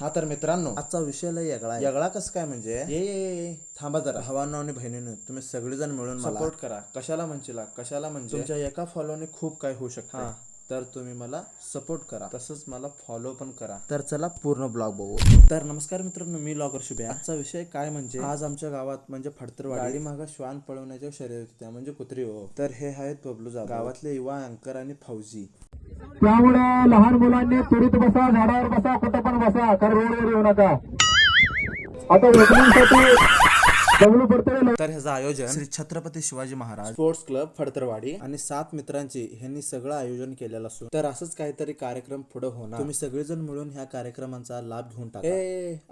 हा तर मित्रांनो, आजचा विषय लय वेगळा आहे. वेगळा कसं काय म्हणजे ये थांबा जरा. भावांनो आणि बहिणींनो, तुम्ही सगळेजण मिळून मला सपोर्ट करा. कशाला म्हणजे तुमच्या एका फॉलोने खूप काय होऊ शकतं. तर तुम्ही मला सपोर्ट करा, तसंच मला फॉलो पण करा. तर चला पूर्ण ब्लॉग बघू. तर नमस्कार मित्रांनो, मी लॉगर शुभ्या. आजचा विषय काय म्हणजे आज आमच्या गावात म्हणजे फडतरवाडी गाडी मागं श्वान पळवण्याच्या शर्यत होत्या, म्हणजे कुत्री हो. तर हे आहेत बबलू जाधव, गावातले युवा अँकर आणि फौजी. त्यामुळे लहान मुलांनी त्वरित बसा, झाडावर बसा, कुठं पण बसा, कारण रोडवर येऊ नका. आता ओपनिंगसाठी बबलू पडतोय. तर ह्याचं आयोजन श्री छत्रपती शिवाजी महाराज स्पोर्ट्स क्लब फडतरवाडी आणि 7 मित्रांची ह्यांनी सगळं आयोजन केलेलं असून तर असंच काहीतरी कार्यक्रम पुढे होणार. तुम्ही सगळेजण मिळून ह्या कार्यक्रमाचा लाभ घेऊन टाका.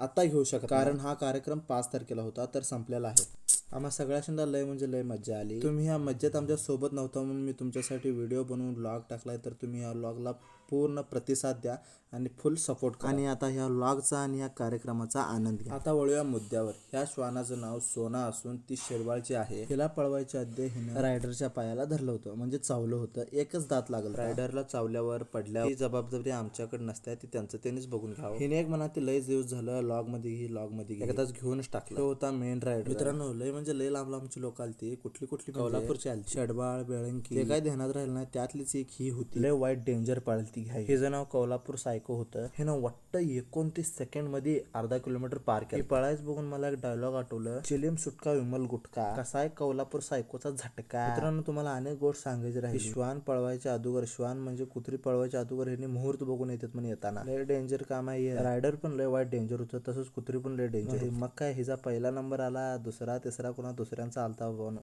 आता घेऊ शकता, कारण हा कार्यक्रम 5 तारखेला होता तर संपलेला आहे. आम्हा सगळ्यांना लय म्हणजे लय मज्जा आली. तुम्ही ह्या मज्जेत आमच्या सोबत नव्हता म्हणून मी तुमच्यासाठी व्हिडिओ बनवून व्लॉग टाकलाय, तर तुम्ही या व्लॉगला पूर्ण प्रतिसाद द्या आणि फुल सपोर्ट करा. आणि आता ह्या व्लॉगचा आणि ह्या कार्यक्रमाचा आनंद घ्या. आता वळूया मुद्द्यावर. ह्या श्वानाचं नाव सोना असून ती शिरवाळची आहे. हिला पळवायच्या आधी हिनं रायडरच्या पायाला धरलं होतं, म्हणजे चावलं होतं. एकच दात लागलं. रायडरला चावल्यावर पडल्यावर ही जबाबदारी आमच्याकडे नसते, ती त्यांचं त्यांनीच बघून घ्यावं. हिने एक मनात लय दिवस झालं लॉग मध्ये एकदाच घेऊनच टाकलं. तो होता मेन रायडर. मित्रांनो, लय म्हणजे लय लांब लांबची लोक आलती. कुठली कोल्हापूरची आलती, शेडबाळ बेळंकी, ते काय ध्यानात राहिलं नाही. त्यातलीच एक ही होती, लय वाईट डेंजर पाळती. हिचं नाव कोल्हापूर सायको होतं. हे ना वाटतं 29 सेकंड मध्ये अर्धा किलोमीटर पार केलं. पळायच बघून मला एक डायलॉग आठवलं, चिलीम सुटका विमल गुटका, कसा आहे कोल्हापूर सायकोचा झटका. मित्रांनो, तुम्हाला अनेक गोष्ट सांगायची राहिली. श्वान पळवायच्या अगोदर, श्वान म्हणजे कुत्री पळवायच्या अगोदर ह्यांनी मुहूर्त बघून येतात म्हणे येताना. लय डेंजर काम आहे. रायडर पण लय वाईट डेंजर होतं, तसंच कुत्री पण लय डेंजर. मग काय हिचा पहिला नंबर आला, दुसरा तिसरा कोणा दुसऱ्यांचा आलता.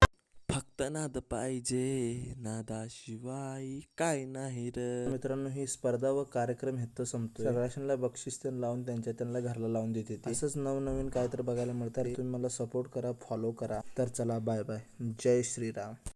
फक्त नाद पाहिजे, नादाशिवाय काय नाही रे. मित्रांनो, ही स्पर्धा व कार्यक्रम हेत संपतोय. सगळ्यांना बक्षीस लावून त्यांना घरला लावून देते. असंच नवनवीन काय तर बघायला मिळतात. तुम्ही मला सपोर्ट करा, फॉलो करा. तर चला, बाय बाय, जय श्रीराम.